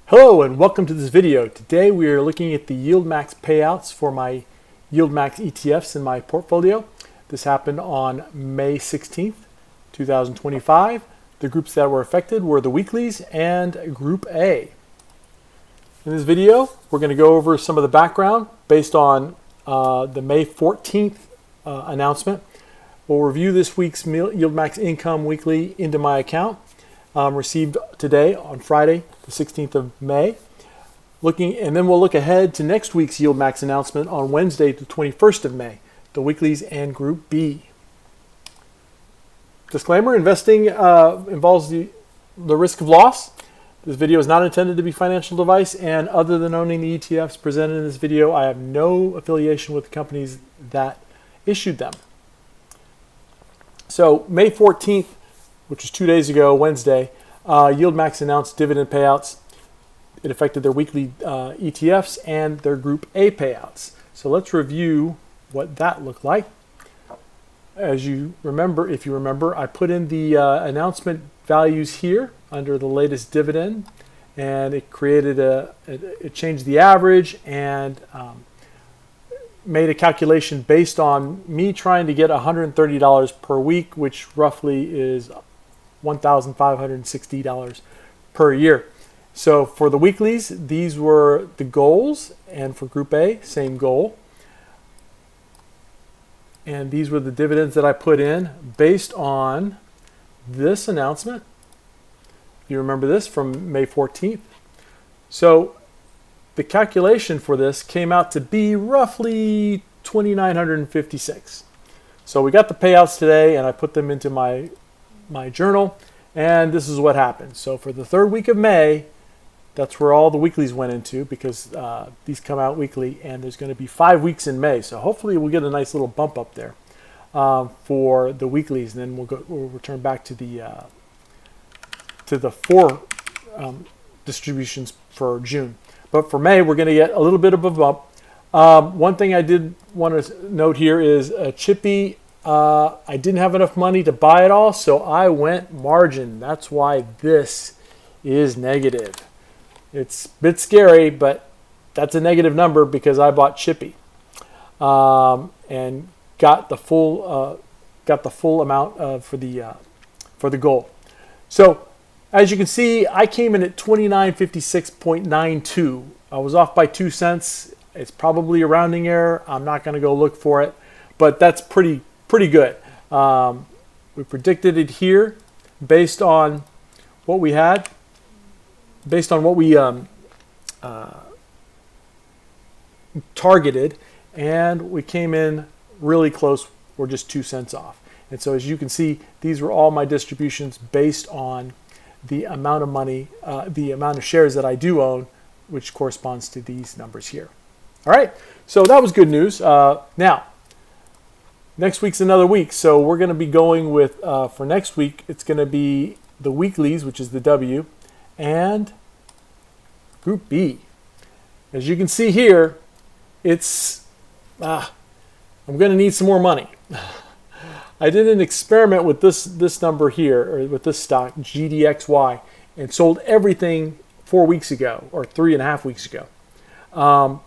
Hello and welcome to this video. Today we are looking at the YieldMax payouts for my YieldMax ETFs in my portfolio. This happened on May 16th, 2025. The groups that were affected were the weeklies and Group A. In this video, we're going to go over some of the background based on the May 14th announcement. We'll review this week's YieldMax income weekly into my account. Received today on Friday, the 16th of May. And then we'll look ahead to next week's YieldMax announcement on Wednesday, the 21st of May, the weeklies and Group B. Disclaimer, investing involves the risk of loss. This video is not intended to be financial advice, and other than owning the ETFs presented in this video, I have no affiliation with the companies that issued them. So May 14th, which was 2 days ago, Wednesday, YieldMax announced dividend payouts. It affected their weekly ETFs and their Group A payouts. So let's review what that looked like. As you remember, if you remember, I put in the announcement values here under the latest dividend, and it created it changed the average and made a calculation based on me trying to get $130 per week, which roughly is $1,560 per year. So for the weeklies, these were the goals, and for Group A, same goal. And these were the dividends that I put in based on this announcement. You remember this from May 14th. So the calculation for this came out to be roughly $2,956. So we got the payouts today, and I put them into my journal, and this is what happened. So for the third week of May, that's where all the weeklies went into, because these come out weekly, and there's going to be 5 weeks in May. So hopefully we'll get a nice little bump up there for the weeklies, and then we'll return back to the four distributions for June. But for May, we're going to get a little bit of a bump. One thing I did want to note here is Chippy. I didn't have enough money to buy it all, so I went margin. That's why this is negative. It's a bit scary, but that's a negative number because I bought Chippy and got the full amount for the goal. So as you can see, I came in at 2956.92. I was off by 2 cents. It's probably a rounding error. I'm not going to go look for it, but that's pretty good. We predicted it here based on what we had, based on what we targeted, and we came in really close. We're just 2 cents off. And so as you can see, these were all my distributions based on the amount of money, the amount of shares that I do own, which corresponds to these numbers here. All right, so that was good news. Now, next week's another week, so we're going to be going with, for next week, it's going to be the weeklies, which is the W, and Group B. As you can see here, it's, I'm going to need some more money. I did an experiment with this number here, or with this stock, GDXY, and sold everything 4 weeks ago, or 3.5 weeks ago,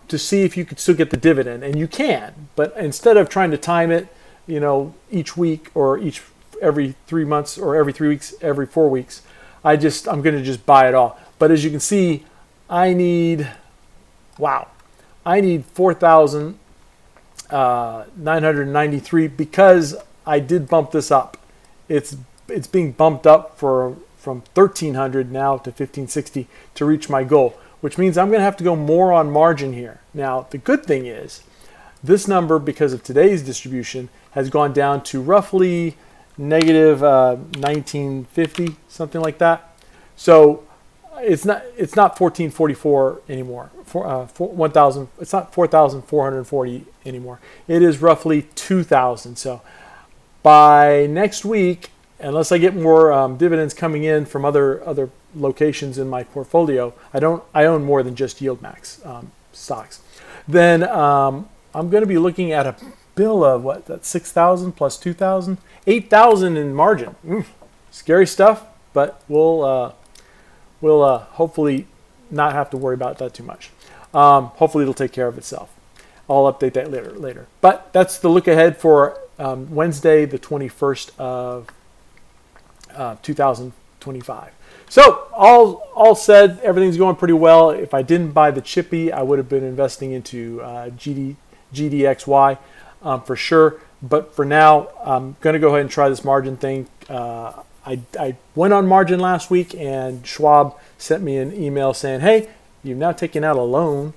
to see if you could still get the dividend. And you can, but instead of trying to time it, each week or every 3 months or every 3 weeks, every 4 weeks, I'm going to just buy it all. But as you can see, I need 4,993 because I did bump this up. It's being bumped up from 1,300 now to 1,560 to reach my goal, which means I'm going to have to go more on margin here. Now, the good thing is this number, because of today's distribution, has gone down to roughly negative 1950, something like that. So it's not 1444 anymore. It's not 4,440 anymore. It is roughly 2,000. So by next week, unless I get more dividends coming in from other locations in my portfolio, I own more than just YieldMax stocks. Then I'm going to be looking at a bill of what? That's 6,000 plus 2,000, 8,000 in margin. Scary stuff, but we'll hopefully not have to worry about that too much. Hopefully it'll take care of itself. I'll update that later. But that's the look ahead for Wednesday, the 21st of 2025. So all said, everything's going pretty well. If I didn't buy the chippy, I would have been investing into GDXY for sure. But for now, I'm going to go ahead and try this margin thing. I went on margin last week, and Schwab sent me an email saying, hey, you've now taken out a loan.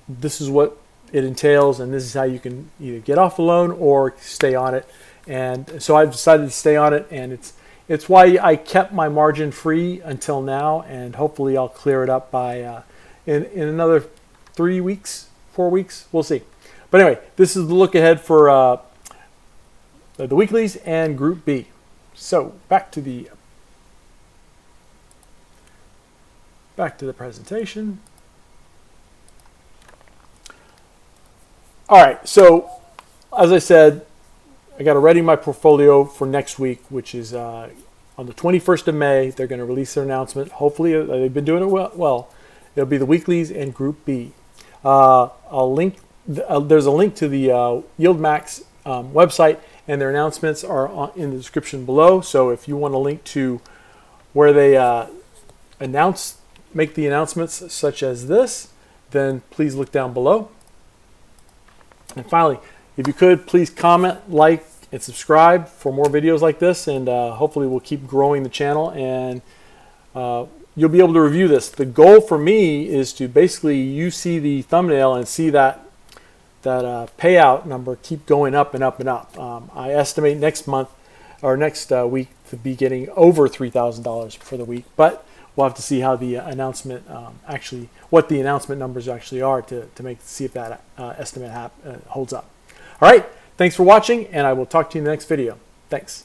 This is what it entails, and this is how you can either get off the loan or stay on it. And so I've decided to stay on it, and it's why I kept my margin free until now, and hopefully I'll clear it up by in another 3 weeks, 4 weeks. We'll see. But anyway, this is the look ahead for the weeklies and Group B. So back to the presentation. All right, so as I said, I got to ready my portfolio for next week, which is on the 21st of May. They're going to release their announcement. Hopefully, they've been doing it well. It'll be the weeklies and Group B. I'll link. There's a link to the YieldMax website, and their announcements are in the description below. So if you want a link to where they make the announcements such as this, then please look down below. And finally, if you could, please comment, like, and subscribe for more videos like this, and hopefully we'll keep growing the channel, and you'll be able to review this. The goal for me is to basically, you see the thumbnail and see that payout number keep going up and up and up. I estimate next month or next week to be getting over $3,000 for the week, but we'll have to see how the announcement what the announcement numbers actually are to see if that estimate holds up. All right, thanks for watching, and I will talk to you in the next video. Thanks.